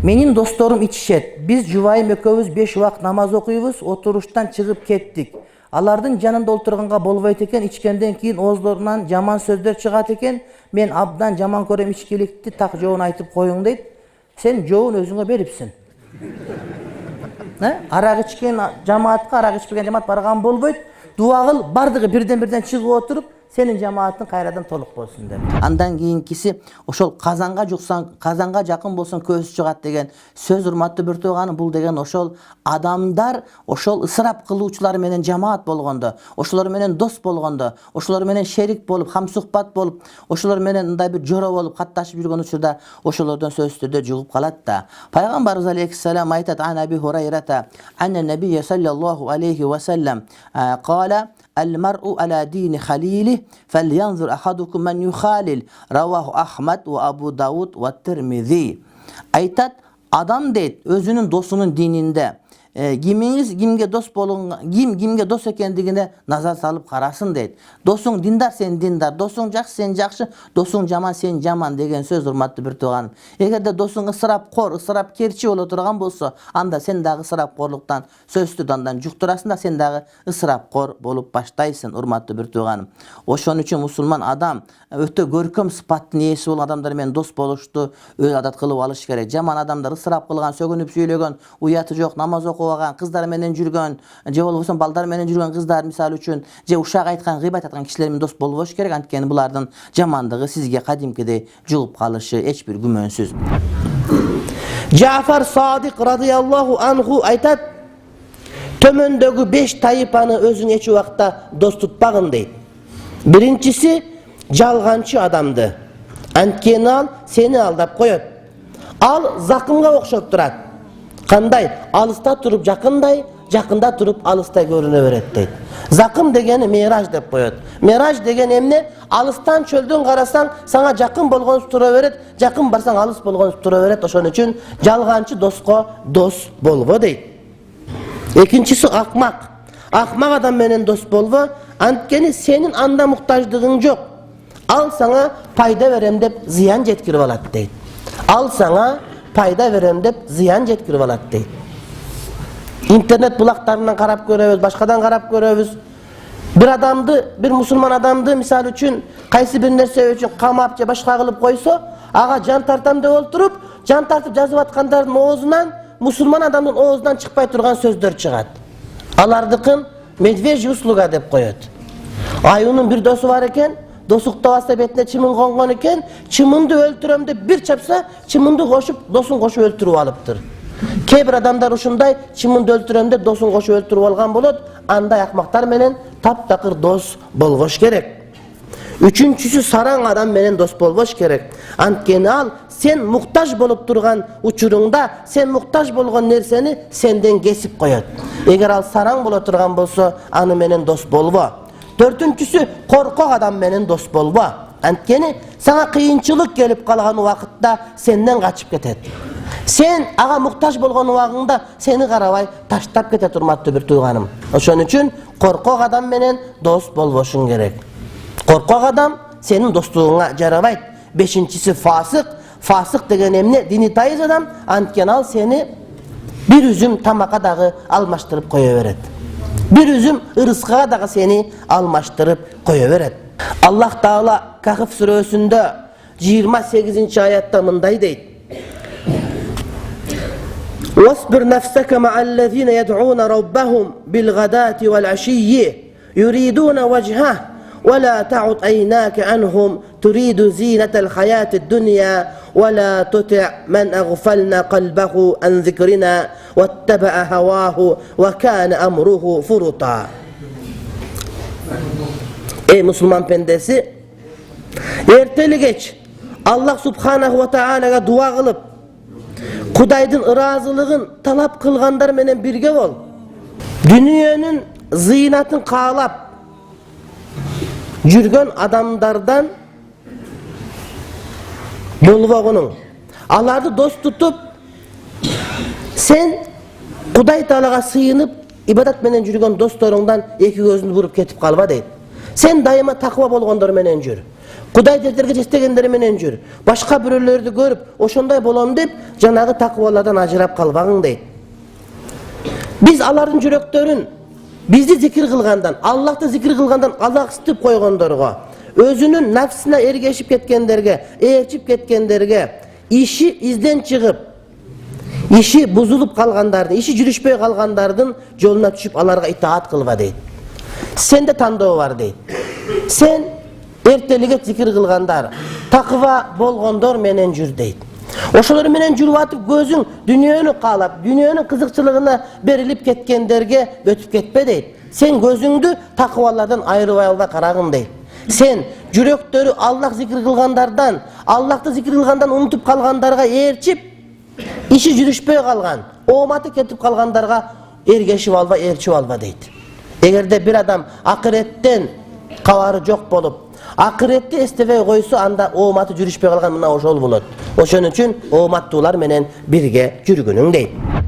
Menin dostlarım içişet. Biz Juwayim ekөөbüz 5 vakt namaz okuyubuz, oturuştan çıkıp kettik. Alardın janında olturganга bolбойт экен, içkenden keyin oozlorунан жаман сөздөр чыгат экен. Men abdan жаман көрөм içkilikti, так жоон айтып коюң дейт. Sen жоон өзүңө берипсиң. Арак ичкен жамаатка арак ичпеген жамаат барган болбойт. Дуа кыл, бардыгы бирден чыгып отуруп, senin cemaatın kayradan toluk bolsun der. Andan kийинкиси ошол казанга жуксаң, казанга жакын болсоң көз чыгат деген сөз урматтуу бир тууганым, бул деген ошол адамдар ошол ысырап кылуучулар менен жамаат болгондо, ошолор менен дос болгондо, ошолор менен шерик болуп, хамсухбат болуп, ошолор менен мындай бир жоро болуп катташып жүргөн учурда ошолордон сөзсүз түрдө жугуп калат да. Пайгамбарыбыз алейхиссалам айтат: "Ан Аби Хурайрата анна набийя саллаллаху алейхи ва саллам кала المرء على دين خليله فلينظر أحدكم من يخالل." رواه أحمد وأبو داود والترمذي. Aytat, adam deyt özünün dosunun dininde kimge dost ekendigine nazar salıp karasın deyt. Dosung dindar sen dindar, dosung jakşı sen jakşı, dosung jaman sen jaman degen söz urmatlı bir tuğanım. Egerde dosung ısırap kor, ısırap kerçi olu turgan bolsa, anda sen dağı ısırap korluktan sözlü dandan jukturasın da sen dağı ısırap kor bolup baştaysın urmatlı bir tuğanım. Oşon üçün musulman adam öte görküm sıfattın iyisi olan adamlar men dost boluştu, öyle adat kılıp alış gerek. Jaman adamlar ısırap kılgan, sögünüp söylegen, uyatı yok, namaz okuvagan, kızlar menen жүргөн, же болбосо балдар менен жүргөн кыздар мисалы үчүн, же ушак айткан, гыйбат айткан кишилер менен дос болбош керек. Анткени булардын жамандыгы сизге кадимкидей жугуп калышы эч бир күмөнсүз. Жафар Садик радыйаллаху анху айтат: "Төмөндөгү 5 тайыпаны өзүң эч убакта дос тутпагын" дейт. Биринчиси жалганчы адамды. Анткени ал сени алдап коет. Ал закынга окшоп турат. Кандай? Алыста туруп жакындай, жакында туруп алыстай көрүнө берет дейт. Закын дегени мираж деп коет. Мираж деген эмне? Алыстан чөлдөн карасаң, сага жакын болгонсу тура берет, жакын барсаң алыс болгонсу тура берет. Ошон үчүн жалганчы доско дос болбо дейт. Экинчиси акмак. Акмак адам менен дос болбо, анткени сенин анда муктаждыгың жок. Ал сага пайда берем деп зыян жеткирип алат дейт. Ал сага пайда берем деп зыян жеткирип алат дейт. Интернет булактарынан карап көрөбүз, башкадан карап көрөбүз. Bir adamды, bir musulman adamды мисалы үчүн кайсы бир нерсе үчүн камап же башка кылып койсо, ага жан тартам деп олтуруп, жан тартып жазып аткандардын оозунан, мусулман адамдын оозунан чыкпай турган сөздөр чыгат. Алардыкын медвежья услуга деп коет. Аюнун бир досу бар экен, досуктабаса бетине чымын конгон экен, чымынды өлтүрөм деп бир чапса, чымынды кошуп, досун кошуп өлтүрүп алыптыр. Кээ бир адамдар ушундай чымынды өлтүрөм деп досун кошуп өлтүрүп алган болот. Андай акмактар менен таптакыр дос болбош керек. Үчүнчүсү сараң адам менен дос болбош керек. Анткени ал сен муктаж болуп турган учуруңда, сен муктаж болгон нерсени сенден кесип коет. Эгер ал сараң боло турган болсо, аны менен дос болбо. Төртүнчүсү коркок адам менен дос болбо. Анткени сага кыйынчылык келип калган убакытта сенден качып кетет. Sen ага муктаж болгон убагыңда сени карабай таштап кетет урматтуу бир тууганым. Ошон үчүн коркок адам менен дос болбошуң керек. Коркок адам сенин достугуңа жарабайт. Бешинчиси фасык. Фасык деген эмне? Дини тайыз адам, анткени ал сени бир үзүм тамакка дагы алмаштырып кое берет. Bir üzüm ırıskıga dağı seni almaştırıp koya veret. Allah Teala Kahf surasında 28. ayatta mınday deyt. وَاصْبِرْ نَفْسَكَ مَعَ الَّذِينَ يَدْعُونَ رَبَّهُمْ بِالْغَدَاةِ وَالْعَشِيِّ يُرِيدُونَ وَجْهَهُ وَلَا تَعُدْ عَيْنَاكَ عَنْهُمْ تُرِيدُ زِينَةَ الْحَيَاةِ الدُّنْيَا وَلَا تُطِعْ مَنْ أَغْفَلْنَا قَلْبَهُ عَنْ ذِكْرِنَا وَاتَّبَعَ هَوَاهُ وَكَانَ أَمْرُهُ فُرُطًا. Ey Müslüman pendesi, erteli geç Allah Subhanahu ve Teala'ga dua kılıp Kudaydın ırazılığın talap kılgandar menen birge ol. Dünyanın zıynatın kağlap жүргөн adamlardan bolboğunun. Alarda dost tutup sen Kuday Teala'ga sıyınıp ibadat menen жүргөн dostlarından eki gözünü vurup ketip kalba deyt. Sen daima takva bolgondor menen jür. Kuday derтерге жетегендер менен жүр. Башка бирөөлөрдү көрүп, ошондой болом деп, жанагы такыбалардан ажырап калбагың дейт. Биз алардын жүрөктөрүн бизди зикир кылгандан, Аллахты зикир кылгандан алаксытып койгондорго, өзүнүн нафсына эргешип кеткендерге, ээрчип кеткендерге, иши изден чыгып, иши бузулуп калгандардын, иши жүрүшпөй калгандардын жолуна түшүп аларга итаат кылба дейт. Сенде тандоо бар дейт. Сен эртелиге зикир кылгандар, такыба болгондор менен жүр дейт. Ошолор менен жүрүп атып көзүң дүйнөнү каалап, дүйнөнүн кызыкчылыгына берилип кеткендерге өтүп кетпе дейт. Сен көзүңдү такыбалардан айырбай алба карагым дейт. Сен жүрөктөрү Аллах зикир кылгандардан, Аллахты зикир кылгандан унутуп калгандарга ээрчип, иши жүрүшпөй калган, ооматы кетип калгандарга эргешип алба, ээрчип алба дейт. Эгерде бир адам акыреттен кабары жок болуп, акыретти эстебей койсо, анда ооматы жүрүшпөй калган мына ошол болот. Ошон үчүн ооматтуулар менен бирге жүргүнүң дейт.